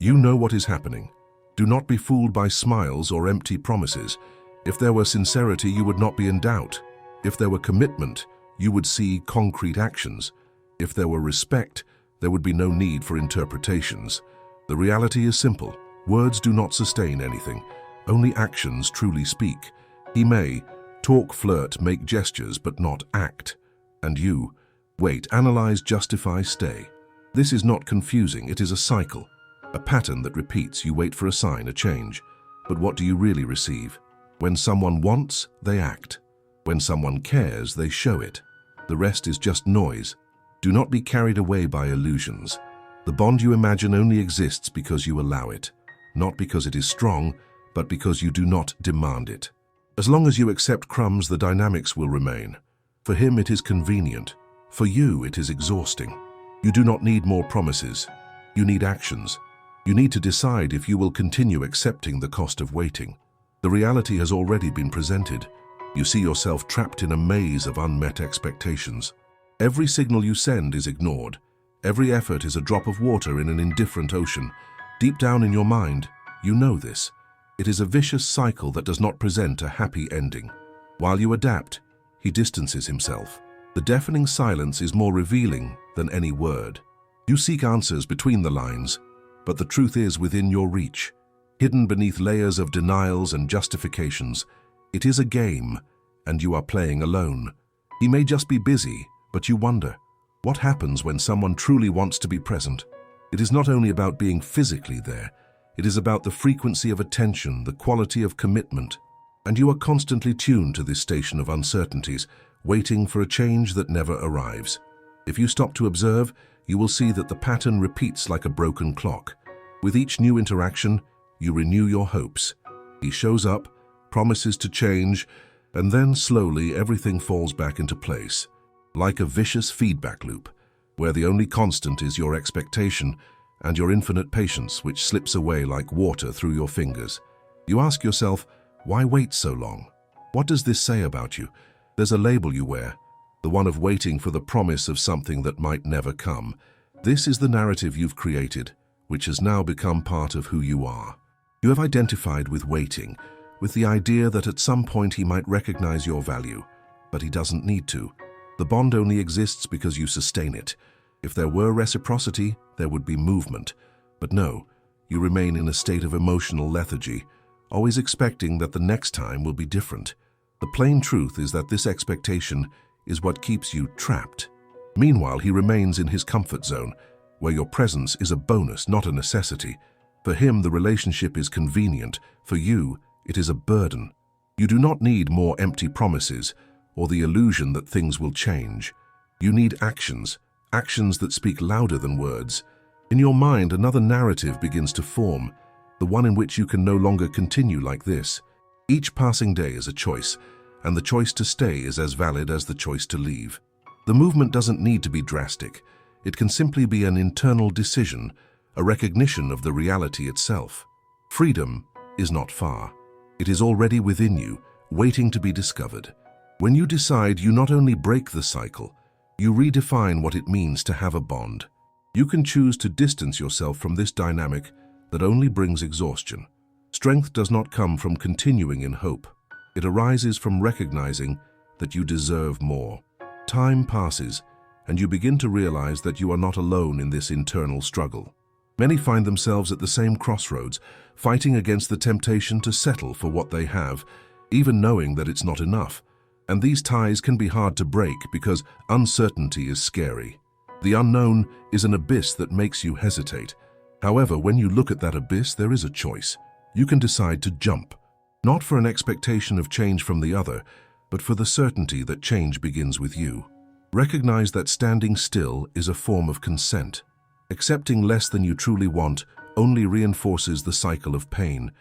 You know what is happening. Do not be fooled by smiles or empty promises. If there were sincerity, you would not be in doubt. If there were commitment, you would see concrete actions. If there were respect, there would be no need for interpretations. The reality is simple. Words do not sustain anything. Only actions truly speak. He may talk, flirt, make gestures, but not act. And you, wait, analyze, justify, stay. This is not confusing, it is a cycle. A pattern that repeats. You wait for a sign, a change. But what do you really receive? When someone wants, they act. When someone cares, they show it. The rest is just noise. Do not be carried away by illusions. The bond you imagine only exists because you allow it. Not because it is strong, but because you do not demand it. As long as you accept crumbs, the dynamics will remain. For him, it is convenient. For you, it is exhausting. You do not need more promises. You need actions. You need to decide if you will continue accepting the cost of waiting. The reality has already been presented. You see yourself trapped in a maze of unmet expectations. Every signal you send is ignored. Every effort is a drop of water in an indifferent ocean. Deep down in your mind, you know this. It is a vicious cycle that does not present a happy ending. While you adapt, he distances himself. The deafening silence is more revealing than any word. You seek answers between the lines, but the truth is within your reach. Hidden beneath layers of denials and justifications, it is a game, and you are playing alone. He may just be busy, but you wonder, what happens when someone truly wants to be present? It is not only about being physically there, it is about the frequency of attention, the quality of commitment. And you are constantly tuned to this station of uncertainties, waiting for a change that never arrives. If you stop to observe, you will see that the pattern repeats like a broken clock. With each new interaction, you renew your hopes. He shows up, promises to change, and then slowly everything falls back into place. Like a vicious feedback loop, where the only constant is your expectation and your infinite patience, which slips away like water through your fingers. You ask yourself, why wait so long? What does this say about you? There's a label you wear, the one of waiting for the promise of something that might never come. This is the narrative you've created, which has now become part of who you are. You have identified with waiting, with the idea that at some point he might recognize your value, but he doesn't need to. The bond only exists because you sustain it. If there were reciprocity, there would be movement. But no, you remain in a state of emotional lethargy, always expecting that the next time will be different. The plain truth is that this expectation is what keeps you trapped. Meanwhile, he remains in his comfort zone, where your presence is a bonus, not a necessity. For him, the relationship is convenient. For you, it is a burden. You do not need more empty promises or the illusion that things will change. You need actions, actions that speak louder than words. In your mind, another narrative begins to form, the one in which you can no longer continue like this. Each passing day is a choice, and the choice to stay is as valid as the choice to leave. The movement doesn't need to be drastic. It can simply be an internal decision, a recognition of the reality itself. Freedom is not far. It is already within you, waiting to be discovered. When you decide, you not only break the cycle, you redefine what it means to have a bond. You can choose to distance yourself from this dynamic that only brings exhaustion. Strength does not come from continuing in hope. It arises from recognizing that you deserve more. Time passes, and you begin to realize that you are not alone in this internal struggle. Many find themselves at the same crossroads, fighting against the temptation to settle for what they have, even knowing that it's not enough. And these ties can be hard to break because uncertainty is scary. The unknown is an abyss that makes you hesitate. However, when you look at that abyss, there is a choice. You can decide to jump, not for an expectation of change from the other, but for the certainty that change begins with you. Recognize that standing still is a form of consent. Accepting less than you truly want only reinforces the cycle of pain.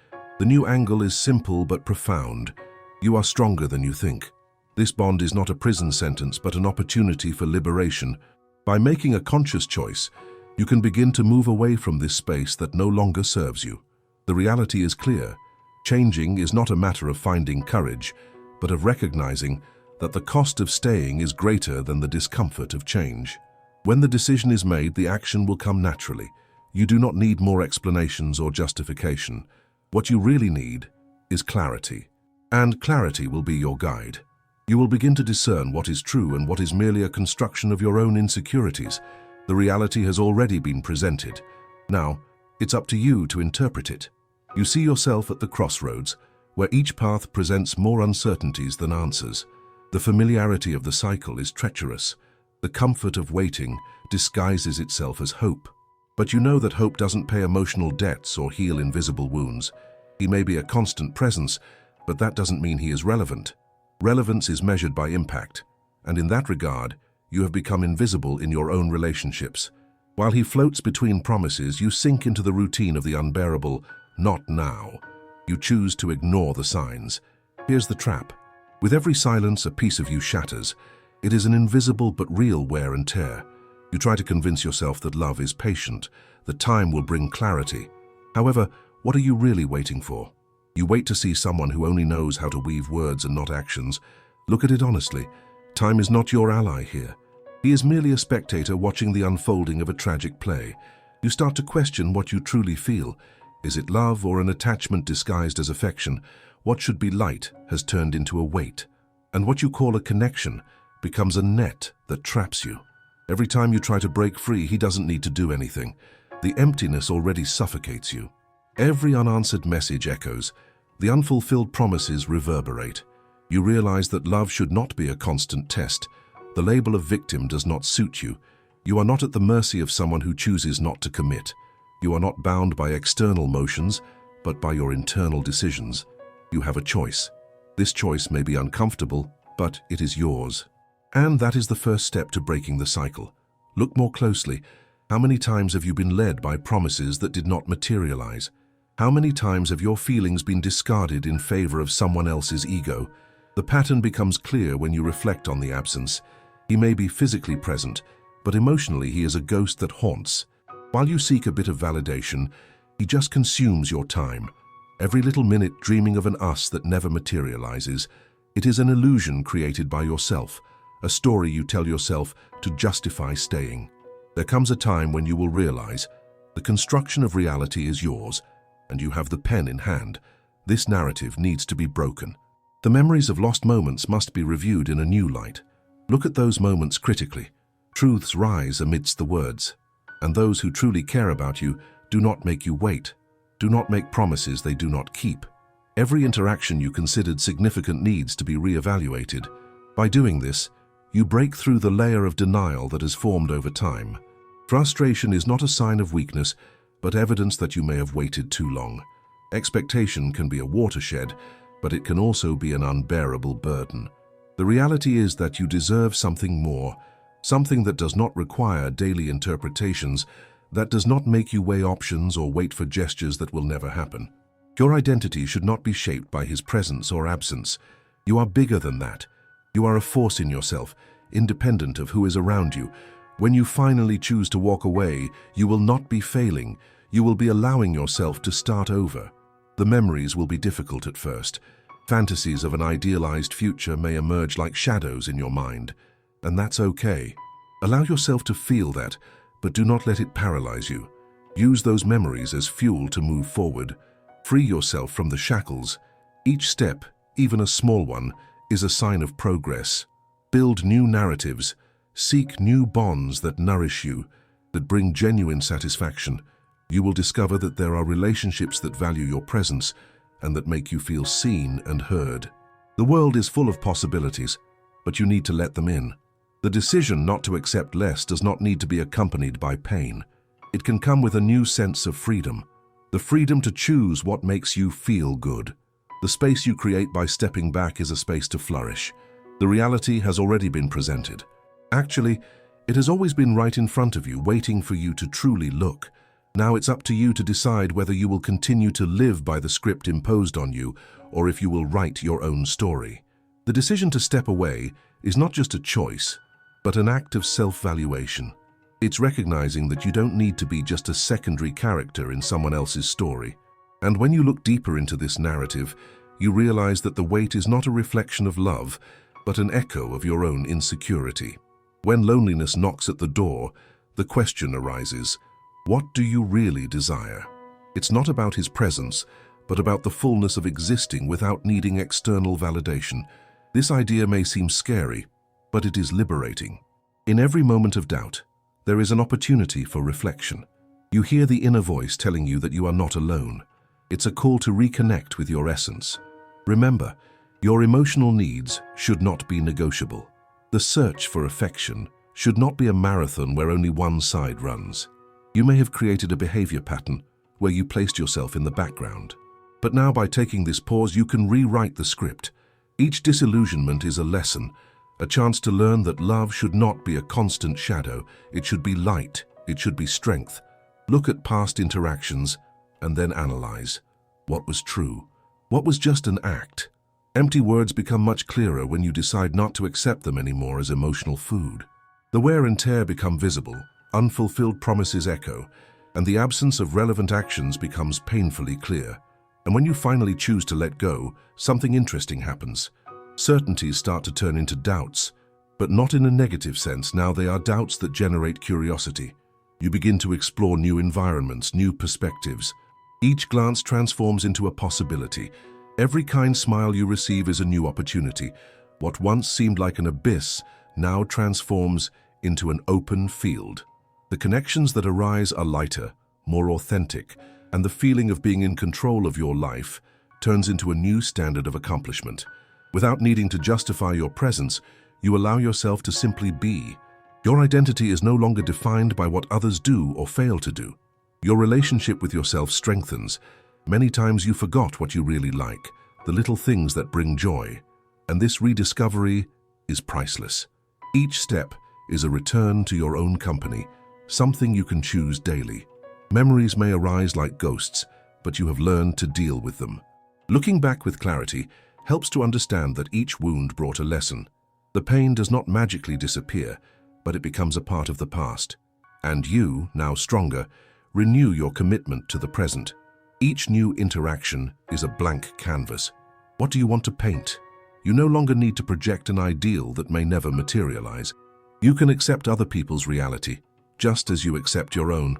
The new angle is simple but profound. You are stronger than you think. This bond is not a prison sentence, but an opportunity for liberation. By making a conscious choice, you can begin to move away from this space that no longer serves you. The reality is clear. Changing is not a matter of finding courage, but of recognizing that the cost of staying is greater than the discomfort of change. When the decision is made, the action will come naturally. You do not need more explanations or justification. What you really need is clarity. And clarity will be your guide. You will begin to discern what is true and what is merely a construction of your own insecurities. The reality has already been presented. Now, it's up to you to interpret it. You see yourself at the crossroads, where each path presents more uncertainties than answers. The familiarity of the cycle is treacherous. The comfort of waiting disguises itself as hope. But you know that hope doesn't pay emotional debts or heal invisible wounds. He may be a constant presence, but that doesn't mean he is relevant. Relevance is measured by impact, and in that regard, you have become invisible in your own relationships. While he floats between promises, you sink into the routine of the unbearable, not now. You choose to ignore the signs. Here's the trap. With every silence, a piece of you shatters. It is an invisible but real wear and tear. You try to convince yourself that love is patient, that time will bring clarity. However, what are you really waiting for? You wait to see someone who only knows how to weave words and not actions. Look at it honestly. Time is not your ally here. He is merely a spectator watching the unfolding of a tragic play. You start to question what you truly feel. Is it love or an attachment disguised as affection? What should be light has turned into a weight. And what you call a connection becomes a net that traps you. Every time you try to break free, he doesn't need to do anything. The emptiness already suffocates you. Every unanswered message echoes. The unfulfilled promises reverberate. You realize that love should not be a constant test. The label of victim does not suit you. You are not at the mercy of someone who chooses not to commit. You are not bound by external motions, but by your internal decisions. You have a choice. This choice may be uncomfortable, but it is yours. And that is the first step to breaking the cycle. Look more closely. How many times have you been led by promises that did not materialize? How many times have your feelings been discarded in favor of someone else's ego? The pattern becomes clear when you reflect on the absence. He may be physically present, but emotionally he is a ghost that haunts. While you seek a bit of validation, he just consumes your time. Every little minute dreaming of an us that never materializes. It is an illusion created by yourself, a story you tell yourself to justify staying. There comes a time when you will realize the construction of reality is yours, and you have the pen in hand. This narrative needs to be broken. The memories of lost moments must be reviewed in a new light. Look at those moments critically. Truths rise amidst the words, and those who truly care about you do not make you wait. Do not make promises they do not keep. Every interaction you considered significant needs to be reevaluated. By doing this, you break through the layer of denial that has formed over time. Frustration is not a sign of weakness, but evidence that you may have waited too long. Expectation can be a watershed, but it can also be an unbearable burden. The reality is that you deserve something more, something that does not require daily interpretations, that does not make you weigh options or wait for gestures that will never happen. Your identity should not be shaped by his presence or absence. You are bigger than that. You are a force in yourself, independent of who is around you. When you finally choose to walk away, you will not be failing. You will be allowing yourself to start over. The memories will be difficult at first. Fantasies of an idealized future may emerge like shadows in your mind, and that's okay. Allow yourself to feel that, but do not let it paralyze you. Use those memories as fuel to move forward. Free yourself from the shackles. Each step, even a small one, is a sign of progress. Build new narratives. Seek new bonds that nourish you, that bring genuine satisfaction. You will discover that there are relationships that value your presence and that make you feel seen and heard. The world is full of possibilities, but you need to let them in. The decision not to accept less does not need to be accompanied by pain. It can come with a new sense of freedom. The freedom to choose what makes you feel good. The space you create by stepping back is a space to flourish. The reality has already been presented. Actually, it has always been right in front of you, waiting for you to truly look. Now it's up to you to decide whether you will continue to live by the script imposed on you, or if you will write your own story. The decision to step away is not just a choice, but an act of self-valuation. It's recognizing that you don't need to be just a secondary character in someone else's story. And when you look deeper into this narrative, you realize that the weight is not a reflection of love, but an echo of your own insecurity. When loneliness knocks at the door, the question arises, What do you really desire? It's not about his presence, but about the fullness of existing without needing external validation. This idea may seem scary, but it is liberating. In every moment of doubt, there is an opportunity for reflection. You hear the inner voice telling you that you are not alone. It's a call to reconnect with your essence. Remember, your emotional needs should not be negotiable. The search for affection should not be a marathon where only one side runs. You may have created a behavior pattern where you placed yourself in the background. But now, by taking this pause, you can rewrite the script. Each disillusionment is a lesson, a chance to learn that love should not be a constant shadow. It should be light. It should be strength. Look at past interactions and then analyze. What was true? What was just an act? Empty words become much clearer when you decide not to accept them anymore as emotional food. The wear and tear become visible, unfulfilled promises echo, and the absence of relevant actions becomes painfully clear. And when you finally choose to let go, something interesting happens. Certainties start to turn into doubts, but not in a negative sense. Now they are doubts that generate curiosity. You begin to explore new environments, new perspectives. Each glance transforms into a possibility. Every kind smile you receive is a new opportunity. What once seemed like an abyss now transforms into an open field. The connections that arise are lighter, more authentic, and the feeling of being in control of your life turns into a new standard of accomplishment. Without needing to justify your presence, you allow yourself to simply be. Your identity is no longer defined by what others do or fail to do. Your relationship with yourself strengthens. Many times you forgot what you really like, the little things that bring joy. And this rediscovery is priceless. Each step is a return to your own company, something you can choose daily. Memories may arise like ghosts, but you have learned to deal with them. Looking back with clarity helps to understand that each wound brought a lesson. The pain does not magically disappear, but it becomes a part of the past. And you, now stronger, renew your commitment to the present. Each new interaction is a blank canvas. What do you want to paint? You no longer need to project an ideal that may never materialize. You can accept other people's reality, just as you accept your own.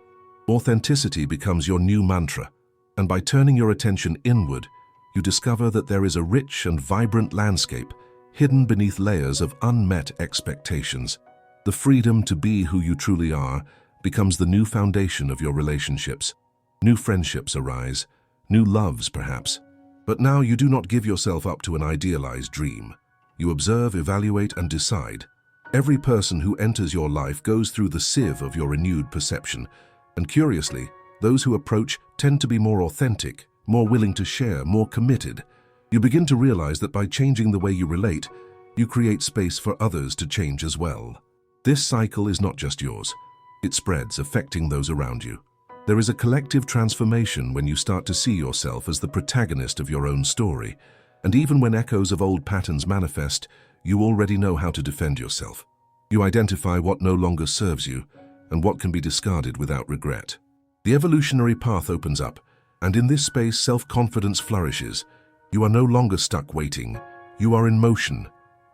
Authenticity becomes your new mantra, and by turning your attention inward, you discover that there is a rich and vibrant landscape hidden beneath layers of unmet expectations. The freedom to be who you truly are becomes the new foundation of your relationships. New friendships arise, new loves perhaps. But now you do not give yourself up to an idealized dream. You observe, evaluate, and decide. Every person who enters your life goes through the sieve of your renewed perception. And curiously, those who approach tend to be more authentic, more willing to share, more committed. You begin to realize that by changing the way you relate, you create space for others to change as well. This cycle is not just yours. It spreads, affecting those around you. There is a collective transformation when you start to see yourself as the protagonist of your own story. And even when echoes of old patterns manifest, you already know how to defend yourself. You identify what no longer serves you and what can be discarded without regret. The evolutionary path opens up, and in this space self-confidence flourishes. You are no longer stuck waiting. You are in motion,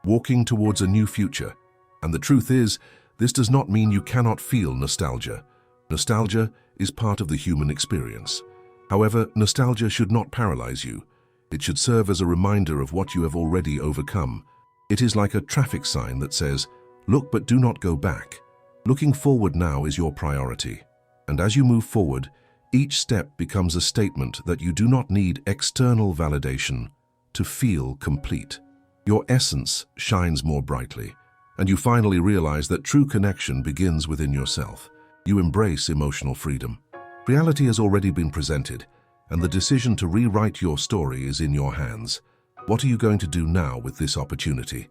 walking towards a new future. And the truth is, this does not mean you cannot feel nostalgia. Nostalgia is part of the human experience. However, nostalgia should not paralyze you. It should serve as a reminder of what you have already overcome. It is like a traffic sign that says, "Look, but do not go back." Looking forward now is your priority. And as you move forward, each step becomes a statement that you do not need external validation to feel complete. Your essence shines more brightly, and you finally realize that true connection begins within yourself. You embrace emotional freedom. Reality has already been presented, and the decision to rewrite your story is in your hands. What are you going to do now with this opportunity?